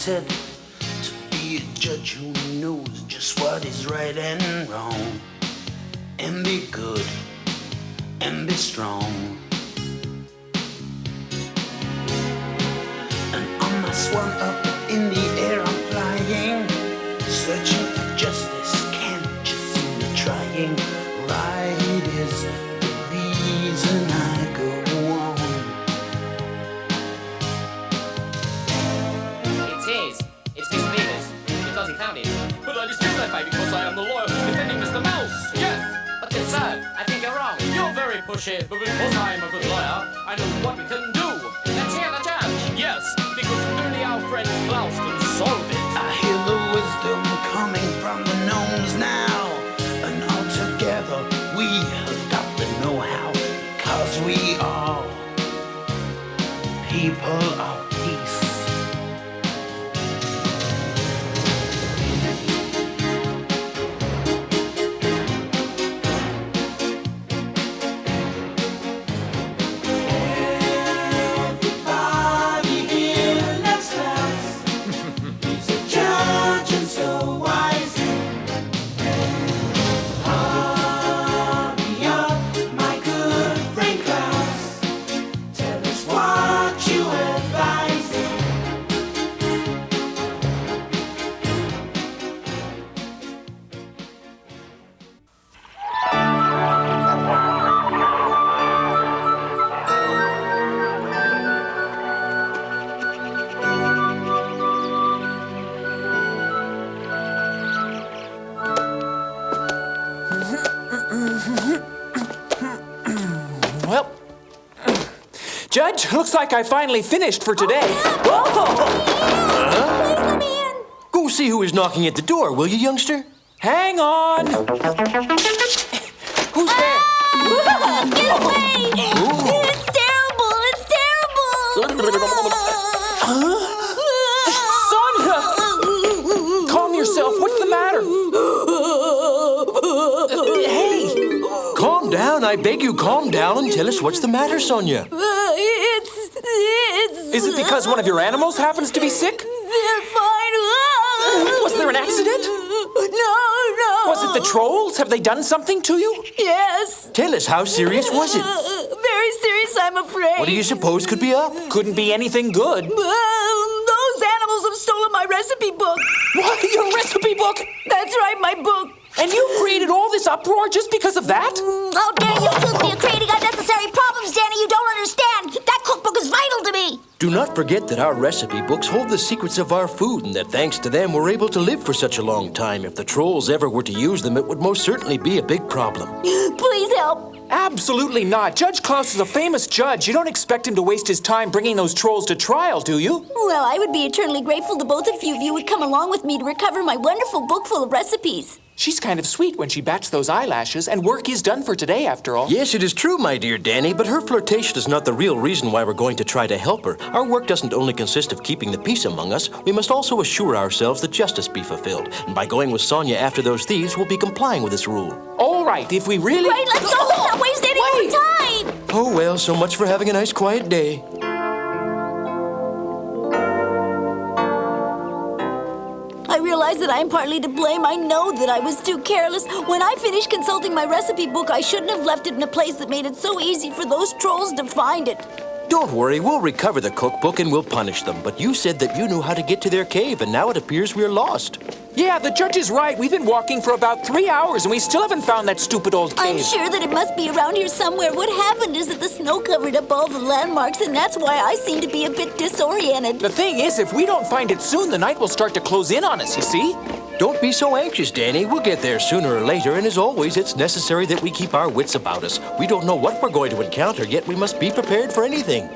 appointed to be a judge who knows just what is right and wrong, and be good and be strong. And on my swan up in the air I'm flying, searching for justice, can't you see me trying? Right is the reason I go on. It's Mr. Beaver's, because he found it. But I dispute that fact because I am the lawyer who's defending Mr. Mouse. Yes. But then, sir, I think you're wrong. You're very pushy, but because I am a good lawyer, I know what we can do. Let's hear the judge. Yes, because only our friend Klaus can solve it. I hear the wisdom coming from the gnomes now, and all together we have got the know-how, because we are people of peace. Well, Judge, looks like I finally finished for today. Please let me in. Go see who is knocking at the door, will you, youngster? Hang on. Who's there? Get away! It's terrible! It's terrible! Sonia! Calm yourself. What's the matter? Hey! Calm down, I beg you, calm down and tell us what's the matter, Sonia. Is it because one of your animals happens to be sick? They're fine. Was there an accident? No. Was it the trolls? Have they done something to you? Yes. Tell us, how serious was it? Very serious, I'm afraid. What do you suppose could be up? Couldn't be anything good. Those animals have stolen my recipe book. What? Your recipe book? That's right, my book. And you created all this uproar just because of that? How dare you accuse me of creating unnecessary problems, Danny? You don't understand. That cookbook is vital to me. Do not forget that our recipe books hold the secrets of our food and that thanks to them we're able to live for such a long time. If the trolls ever were to use them, it would most certainly be a big problem. Please help. Absolutely not. Judge Klaus is a famous judge. You don't expect him to waste his time bringing those trolls to trial, do you? Well, I would be eternally grateful to both of you if you would come along with me to recover my wonderful book full of recipes. She's kind of sweet when she bats those eyelashes, and work is done for today, after all. Yes, it is true, my dear Danny, but her flirtation is not the real reason why we're going to try to help her. Our work doesn't only consist of keeping the peace among us, we must also assure ourselves that justice be fulfilled. And by going with Sonia after those thieves, we'll be complying with this rule. All right, if we really... Right, let's go. Let's not waste any more time. Oh, well, so much for having a nice quiet day. I realize that I am partly to blame. I know that I was too careless. When I finished consulting my recipe book, I shouldn't have left it in a place that made it so easy for those trolls to find it. Don't worry, we'll recover the cookbook and we'll punish them. But you said that you knew how to get to their cave, and now it appears we're lost. Yeah, the judge is right. We've been walking for about 3 hours, and we still haven't found that stupid old cave. I'm sure that it must be around here somewhere. What happened is that the snow covered up all the landmarks, and that's why I seem to be a bit disoriented. The thing is, if we don't find it soon, the night will start to close in on us, you see? Don't be so anxious, Danny. We'll get there sooner or later, and as always, it's necessary that we keep our wits about us. We don't know what we're going to encounter, yet we must be prepared for anything.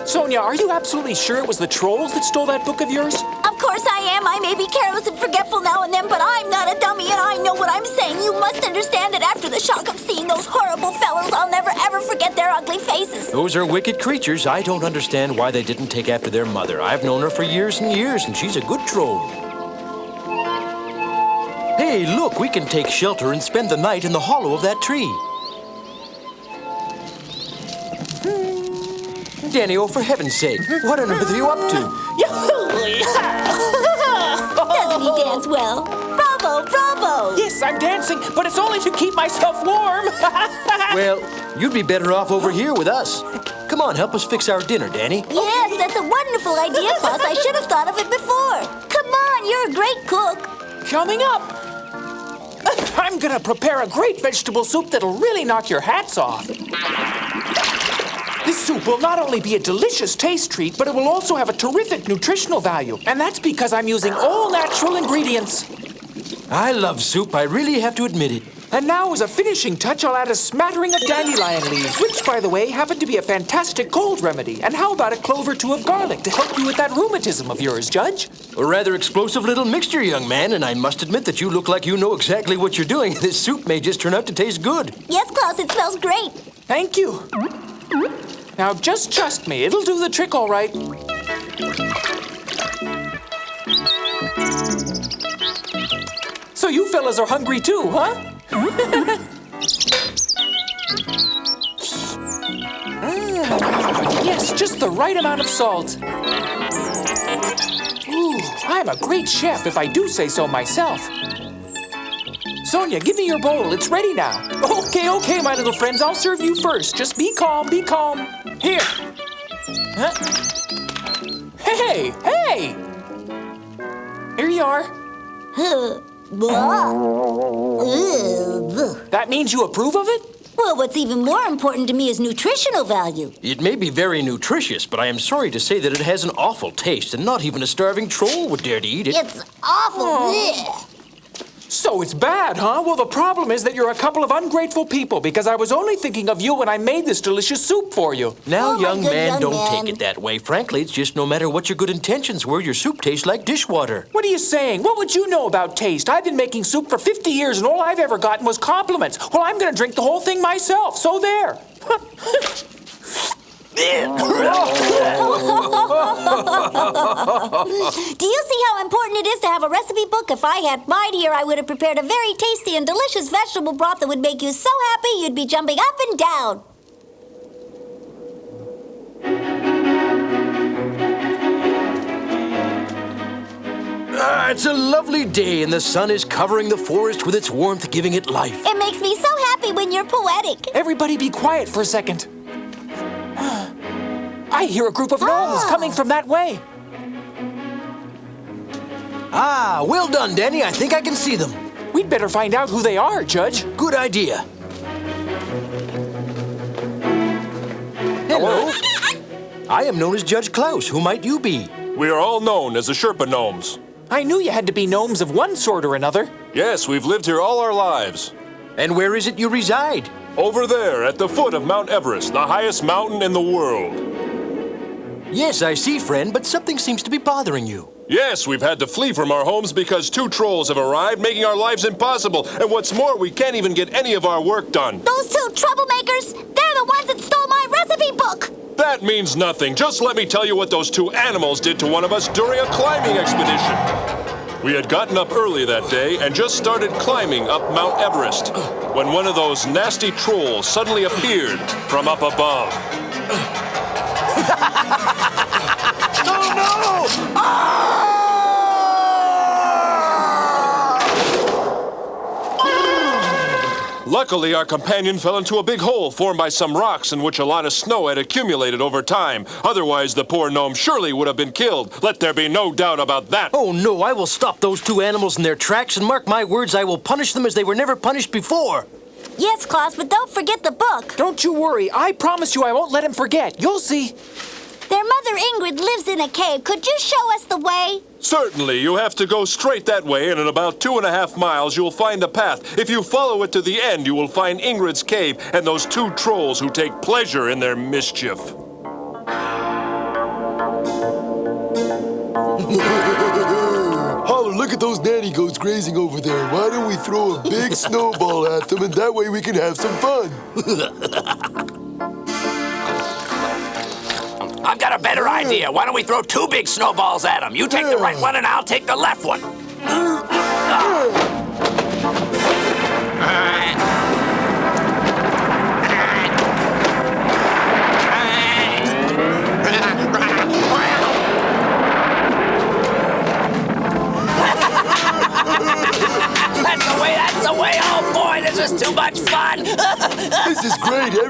Sonia, are you absolutely sure it was the trolls that stole that book of yours? Of course I am. I may be careless and forgetful now and then, but I'm not a dummy, and I know what I'm saying. You must understand that after the shock of seeing those horrible fellows, I'll never ever forget their ugly faces. Those are wicked creatures. I don't understand why they didn't take after their mother. I've known her for years and years, and she's a good troll. Hey, look, we can take shelter and spend the night in the hollow of that tree. Danny, oh, for heaven's sake, what on earth are you up to? Doesn't he dance well? Bravo, bravo! Yes, I'm dancing, but it's only to keep myself warm. Well, you'd be better off over here with us. Come on, help us fix our dinner, Dany. Yes, that's a wonderful idea, Klaus. I should have thought of it before. Come on, you're a great cook. Coming up. I'm gonna prepare a great vegetable soup that'll really knock your hats off. This soup will not only be a delicious taste treat, but it will also have a terrific nutritional value. And that's because I'm using all natural ingredients. I love soup, I really have to admit it. And now, as a finishing touch, I'll add a smattering of dandelion leaves, which, by the way, happen to be a fantastic cold remedy. And how about a clove or two of garlic to help you with that rheumatism of yours, Judge? A rather explosive little mixture, young man, and I must admit that you look like you know exactly what you're doing. This soup may just turn out to taste good. Yes, Klaus, it smells great. Thank you. Now, just trust me. It'll do the trick all right. So you fellas are hungry too, huh? Yes, just the right amount of salt. Ooh, I'm a great chef if I do say so myself. Sonia, give me your bowl. It's ready now. Okay, my little friends. I'll serve you first. Just be calm, be calm. Here. Huh? Hey! Here you are. That means you approve of it? Well, what's even more important to me is nutritional value. It may be very nutritious, but I am sorry to say that it has an awful taste, and not even a starving troll would dare to eat it. It's awful. Ugh. So it's bad, huh? Well, the problem is that you're a couple of ungrateful people because I was only thinking of you when I made this delicious soup for you. Now, Oh, my young good man, young don't man. take it that way. Frankly, it's just no matter what your good intentions were, your soup tastes like dishwater. What are you saying? What would you know about taste? I've been making soup for 50 years and all I've ever gotten was compliments. Well, I'm going to drink the whole thing myself, so there. Do you see how important it is to have a recipe book? If I had mine here, I would have prepared a very tasty and delicious vegetable broth that would make you so happy you'd be jumping up and down. It's a lovely day, and the sun is covering the forest with its warmth, giving it life. It makes me so happy when you're poetic. Everybody be quiet for a second. I hear a group of gnomes coming from that way. Ah, well done, Dany. I think I can see them. We'd better find out who they are, Judge. Good idea. Hello. I am known as Judge Klaus. Who might you be? We are all known as the Sherpa-gnomes. I knew you had to be gnomes of one sort or another. Yes, we've lived here all our lives. And where is it you reside? Over there, at the foot of Mount Everest, the highest mountain in the world. Yes, I see, friend, but something seems to be bothering you. Yes, we've had to flee from our homes because 2 trolls have arrived, making our lives impossible. And what's more, we can't even get any of our work done. Those 2 troublemakers, they're the ones that stole my recipe book. That means nothing. Just let me tell you what those 2 animals did to one of us during a climbing expedition. We had gotten up early that day and just started climbing up Mount Everest when one of those nasty trolls suddenly appeared from up above. Oh, no! Luckily, our companion fell into a big hole formed by some rocks in which a lot of snow had accumulated over time. Otherwise, the poor gnome surely would have been killed. Let there be no doubt about that. Oh, no, I will stop those 2 animals in their tracks, and mark my words, I will punish them as they were never punished before. Yes, Klaus, but don't forget the book. Don't you worry. I promise you I won't let him forget. You'll see. Their mother Ingrid lives in a cave. Could you show us the way? Certainly, you have to go straight that way, and in about 2.5 miles, you'll find a path. If you follow it to the end, you will find Ingrid's cave and those 2 trolls who take pleasure in their mischief. Holler, look at those nanny goats grazing over there. Why don't we throw a big snowball at them, and that way we can have some fun? I've got a better idea. Why don't we throw 2 big snowballs at them? You take the right one and I'll take the left one.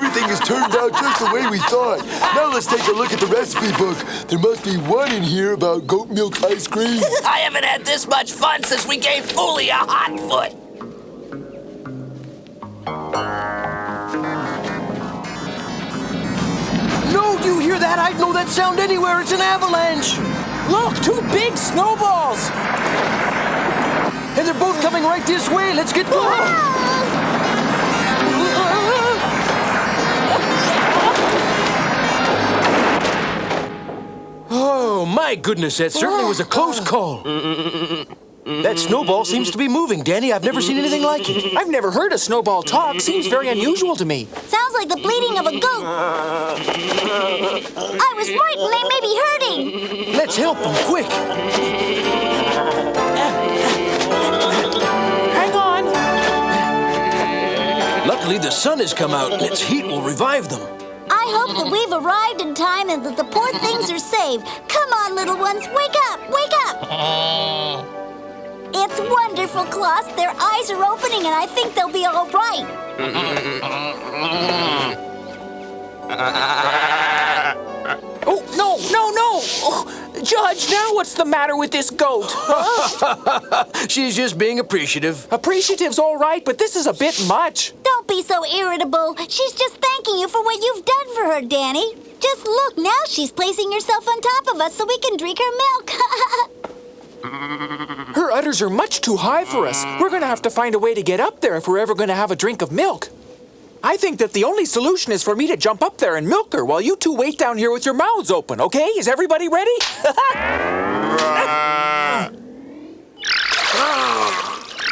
everything has turned out just the way we thought. Now let's take a look at the recipe book. There must be one in here about goat milk ice cream. I haven't had this much fun since we gave Foley a hot foot. No, do you hear that? I'd know that sound anywhere. It's an avalanche. Look, 2 big snowballs! And they're both coming right this way. Let's get going. Oh, my goodness, that certainly was a close call. That snowball seems to be moving, Danny. I've never seen anything like it. I've never heard a snowball talk. Seems very unusual to me. Sounds like the bleating of a goat. I was right, and they may be hurting. Let's help them, quick. Hang on. Luckily, the sun has come out, and its heat will revive them. I hope that we've arrived in time and that the poor things are saved. Come on, little ones, wake up, wake up. It's wonderful, Klaus. Their eyes are opening, and I think they'll be all right. Oh, no, no, no! Oh, Judge, now what's the matter with this goat? She's just being appreciative. Appreciative's all right, but this is a bit much. Don't be so irritable. She's just thanking you for what you've done for her, Danny. Just look, now she's placing herself on top of us so we can drink her milk. Her udders are much too high for us. We're gonna have to find a way to get up there if we're ever gonna have a drink of milk. I think that the only solution is for me to jump up there and milk her while you 2 wait down here with your mouths open, okay? Is everybody ready?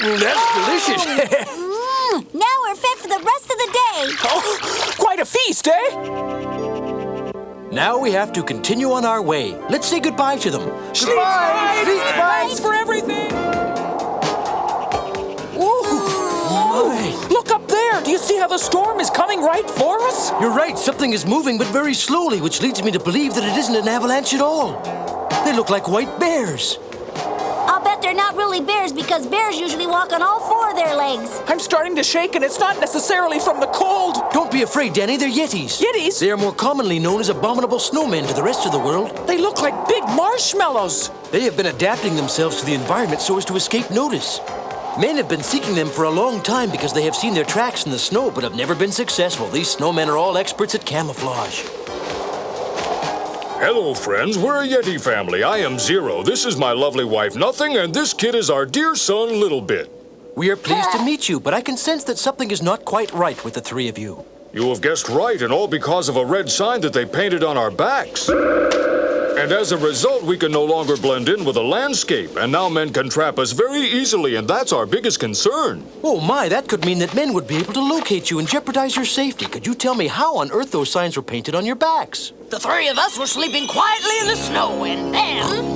That's delicious. Now we're fit for the rest of the day. Oh, quite a feast, eh? Now we have to continue on our way. Let's say goodbye to them. Goodbye! Thanks for everything! Look up there! Do you see how the storm is coming right for us? You're right, something is moving, but very slowly, which leads me to believe that it isn't an avalanche at all. They look like white bears. I'll bet they're not really bears because bears usually walk on all 4 of their legs. I'm starting to shake, and it's not necessarily from the cold. Don't be afraid, Danny, they're yetis. Yetis? They are more commonly known as abominable snowmen to the rest of the world. They look like big marshmallows. They have been adapting themselves to the environment so as to escape notice. Men have been seeking them for a long time because they have seen their tracks in the snow but have never been successful. These snowmen are all experts at camouflage. Hello, friends. We're a Yeti family. I am Zero. This is my lovely wife, Nothing, and this kid is our dear son, Little Bit. We are pleased to meet you, but I can sense that something is not quite right with the 3 of you. You have guessed right, and all because of a red sign that they painted on our backs. And as a result, we can no longer blend in with the landscape, and now men can trap us very easily, and that's our biggest concern. Oh my, that could mean that men would be able to locate you and jeopardize your safety. Could you tell me how on earth those signs were painted on your backs? The 3 of us were sleeping quietly in the snow, and then...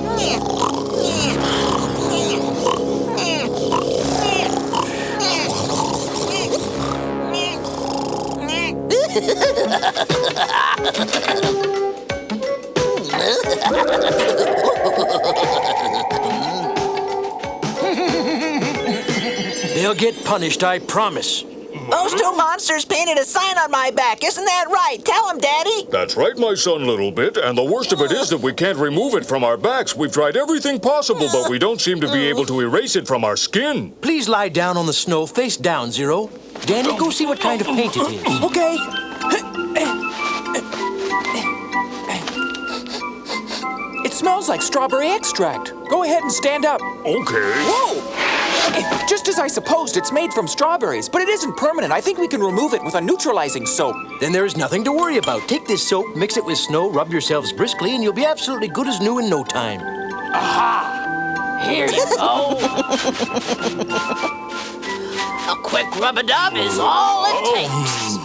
They'll get punished, I promise. Those 2 monsters painted a sign on my back. Isn't that right? Tell them, Daddy. That's right, my son, Little Bit, and the worst of it is that we can't remove it from our backs. We've tried everything possible, but we don't seem to be able to erase it from our skin. Please lie down on the snow, face down, Zero. Danny, go see what kind of paint it is. Okay. It smells like strawberry extract. Go ahead and stand up. Okay. Whoa! Just as I supposed, it's made from strawberries, but it isn't permanent. I think we can remove it with a neutralizing soap. Then there is nothing to worry about. Take this soap, mix it with snow, rub yourselves briskly, and you'll be absolutely good as new in no time. Aha! Here you go. A quick rub-a-dub is all it takes.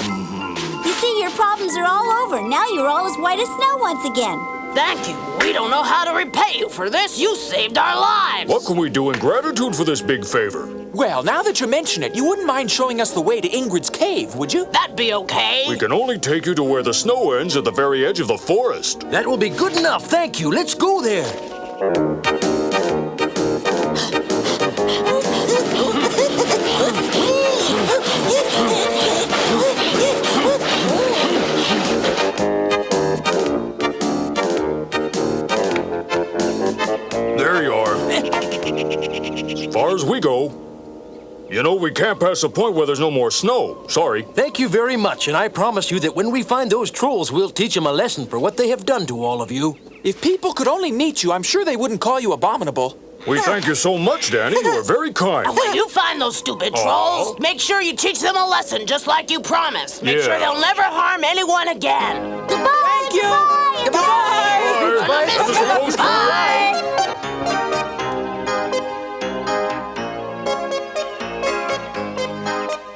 You see, your problems are all over. Now you're all as white as snow once again. Thank you. We don't know how to repay you for this. You saved our lives. What can we do in gratitude for this big favor? Well, now that you mention it, you wouldn't mind showing us the way to Ingrid's cave, would you? That'd be okay. We can only take you to where the snow ends at the very edge of the forest. That will be good enough, thank you. Let's go there. far as we go. You know, we can't pass a point where there's no more snow. Sorry. Thank you very much, and I promise you that when we find those trolls, we'll teach them a lesson for what they have done to all of you. If people could only meet you, I'm sure they wouldn't call you abominable. We thank you so much, Danny. You are very kind. And when you find those stupid trolls, make sure you teach them a lesson, just like you promised. Make sure they'll never harm anyone again. Goodbye! Thank you! Goodbye! Goodbye! Bye!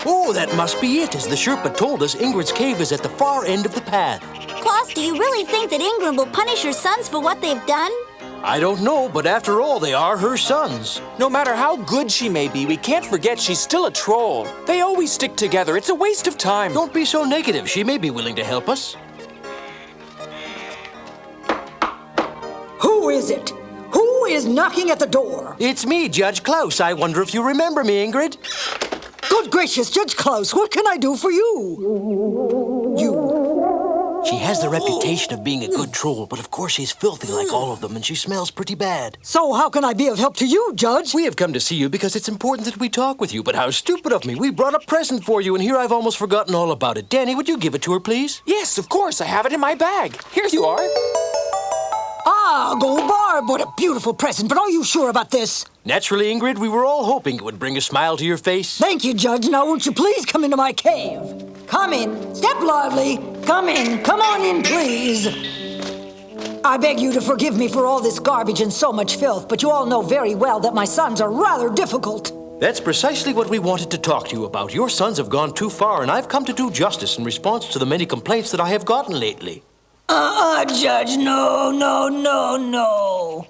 Oh, that must be it. As the Sherpa told us, Ingrid's cave is at the far end of the path. Klaus, do you really think that Ingrid will punish her sons for what they've done? I don't know, but after all, they are her sons. No matter how good she may be, we can't forget she's still a troll. They always stick together. It's a waste of time. Don't be so negative. She may be willing to help us. Who is it? Who is knocking at the door? It's me, Judge Klaus. I wonder if you remember me, Ingrid. Good gracious, Judge Klaus, what can I do for you? She has the reputation of being a good troll, but of course she's filthy like all of them, and she smells pretty bad. So how can I be of help to you, Judge? We have come to see you because it's important that we talk with you, but how stupid of me. We brought a present for you, and here I've almost forgotten all about it. Danny, would you give it to her, please? Yes, of course. I have it in my bag. Here you are. Ah, Gold Barb, what a beautiful present, but are you sure about this? Naturally, Ingrid, we were all hoping it would bring a smile to your face. Thank you, Judge. Now won't you please come into my cave? Come in. Step lively. Come in. Come on in, please. I beg you to forgive me for all this garbage and so much filth, but you all know very well that my sons are rather difficult. That's precisely what we wanted to talk to you about. Your sons have gone too far, and I've come to do justice in response to the many complaints that I have gotten lately. Judge, no.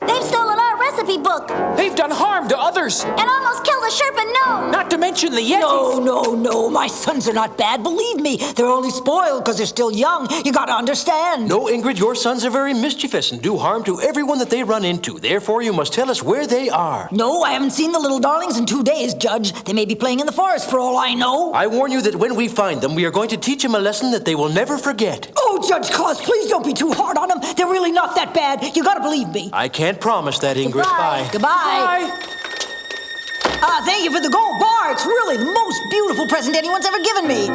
They've stolen our recipe book They've done harm to others. and almost killed a Sherpa-gnome. Not to mention the Yetis. No. My sons are not bad. Believe me, they're only spoiled because they're still young. You gotta understand. No, Ingrid, your sons are very mischievous and do harm to everyone that they run into. Therefore, you must tell us where they are. No, I haven't seen the little darlings in 2 days, Judge. They may be playing in the forest for all I know. I warn you that when we find them, we are going to teach them a lesson that they will never forget. Oh, Judge Klaus, please don't be too hard on them. They're really not that bad. You gotta believe me. I can't promise that, Ingrid. Goodbye. Bye. Thank you for the gold bar. It's really the most beautiful present anyone's ever given me.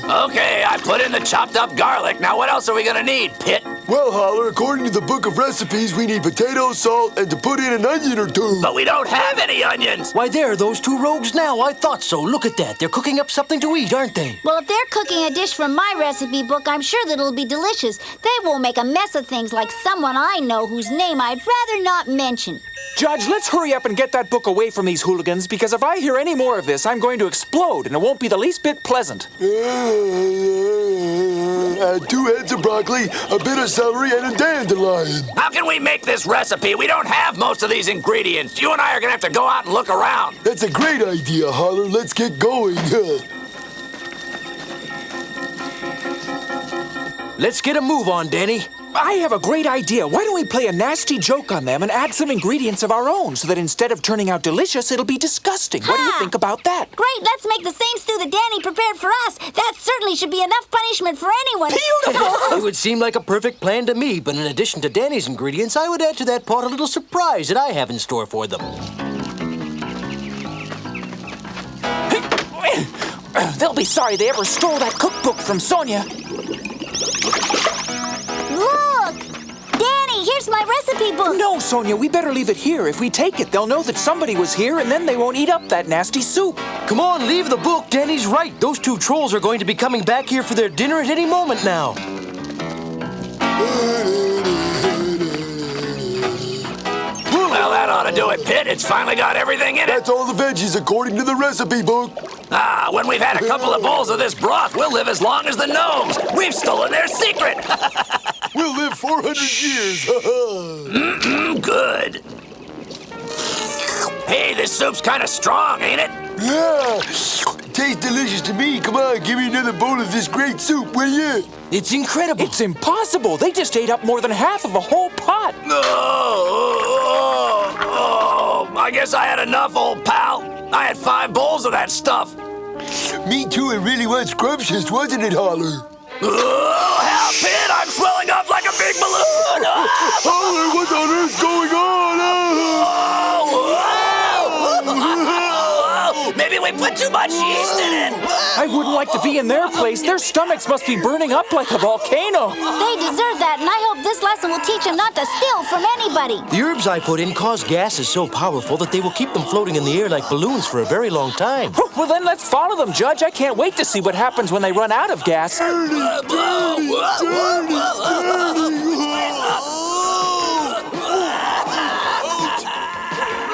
Okay, I put in the chopped up garlic. Now what else are we gonna need, Pit? Well, Holler, according to the book of recipes, we need potato, salt, and to put in an onion or two. But we don't have any onions. Why, there are those two rogues now. I thought so. Look at that. They're cooking up something to eat, aren't they? Well, if they're cooking a dish from my recipe book, I'm sure that it'll be delicious. They won't make a mess of things like someone I know whose name I'd rather not mention. Judge, let's hurry up and get that book away from these hooligans, because if I hear any more of this, I'm going to explode, and it won't be the least bit pleasant. Add 2 heads of broccoli, a bit of celery, and a dandelion. How can we make this recipe? We don't have most of these ingredients. You and I are gonna have to go out and look around. That's a great idea, Holler. Let's get going. Let's get a move on, Danny. I have a great idea. Why don't we play a nasty joke on them and add some ingredients of our own so that instead of turning out delicious, it'll be disgusting. What do you think about that? Great, let's make the same stew that Danny prepared for us. That certainly should be enough punishment for anyone. Beautiful! It would seem like a perfect plan to me, but in addition to Danny's ingredients, I would add to that pot a little surprise that I have in store for them. They'll be sorry they ever stole that cookbook from Sonia. Look! Danny, here's my recipe book. No, Sonia, we better leave it here. If we take it, they'll know that somebody was here, and then they won't eat up that nasty soup. Come on, leave the book. Danny's right. Those two trolls are going to be coming back here for their dinner at any moment now. Well, that ought to do it, Pit. It's finally got everything in it. That's all the veggies according to the recipe book. When we've had a couple of bowls of this broth, we'll live as long as the gnomes. We've stolen their secret. We'll live 400 years. Good. Hey, this soup's kind of strong, ain't it? Yeah. Tastes delicious to me. Come on, give me another bowl of this great soup, will you? It's incredible. It's impossible. They just ate up more than half of a whole pot. I guess I had enough, old pal. I had 5 bowls of that stuff. Me too, it really was scrumptious, wasn't it, Holler? Oh, help, Pit! I'm swelling up like a big balloon! Holler, what on earth's going on? Maybe we put too much yeast in it. I wouldn't like to be in their place. Their stomachs must be burning up like a volcano. They deserve that, and I hope this lesson will teach them not to steal from anybody. The herbs I put in cause gases so powerful that they will keep them floating in the air like balloons for a very long time. Well, then let's follow them, Judge. I can't wait to see what happens when they run out of gas.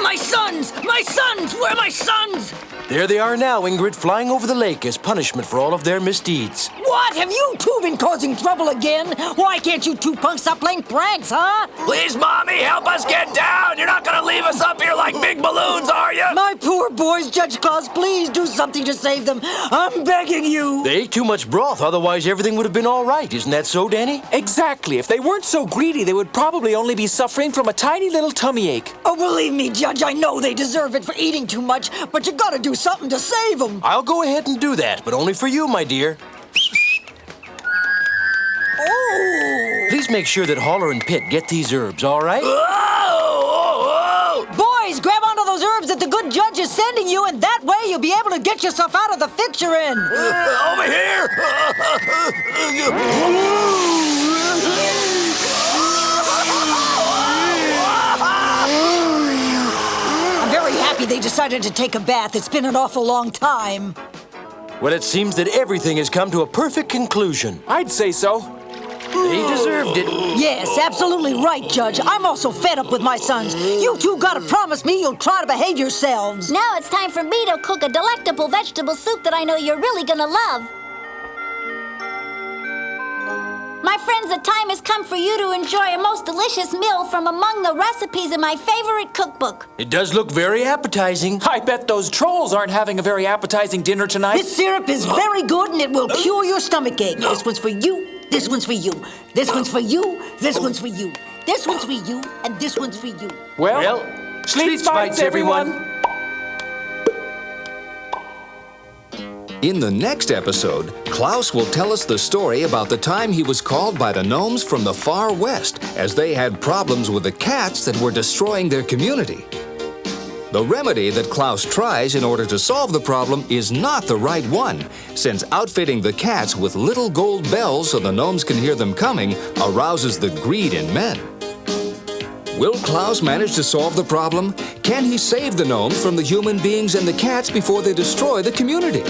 My sons! My sons! Where are my sons? There they are now, Ingrid, flying over the lake as punishment for all of their misdeeds. What? Have you two been causing trouble again? Why can't you two punks stop playing pranks, huh? Please, Mommy, help us get down. You're not going to leave us up here like big balloons, are you? My poor boys, Judge Klaus, please do something to save them. I'm begging you. They ate too much broth, otherwise everything would have been all right. Isn't that so, Danny? Exactly. If they weren't so greedy, they would probably only be suffering from a tiny little tummy ache. Oh, believe me, Judge, I know they deserve it for eating too much, but you gotta do something to save them. I'll go ahead and do that, but only for you, my dear. Oh! Please make sure that Holler and Pit get these herbs, all right? Boys, grab onto those herbs that the good judge is sending you, and that way you'll be able to get yourself out of the fix you're in. Over here! I'm very happy they decided to take a bath. It's been an awful long time. Well, it seems that everything has come to a perfect conclusion. I'd say so. They deserved it. Yes, absolutely right, Judge. I'm also fed up with my sons. You two gotta promise me you'll try to behave yourselves. Now it's time for me to cook a delectable vegetable soup that I know you're really gonna love. My friends, the time has come for you to enjoy a most delicious meal from among the recipes in my favorite cookbook. It does look very appetizing. I bet those trolls aren't having a very appetizing dinner tonight. This syrup is very good and it will cure your stomach ache. This one's for you, this one's for you, this one's for you, this one's for you, this one's for you, and this one's for you. Well, sleep bites, everyone. In the next episode, Klaus will tell us the story about the time he was called by the gnomes from the far west as they had problems with the cats that were destroying their community. The remedy that Klaus tries in order to solve the problem is not the right one, since outfitting the cats with little gold bells so the gnomes can hear them coming arouses the greed in men. Will Klaus manage to solve the problem? Can he save the gnomes from the human beings and the cats before they destroy the community?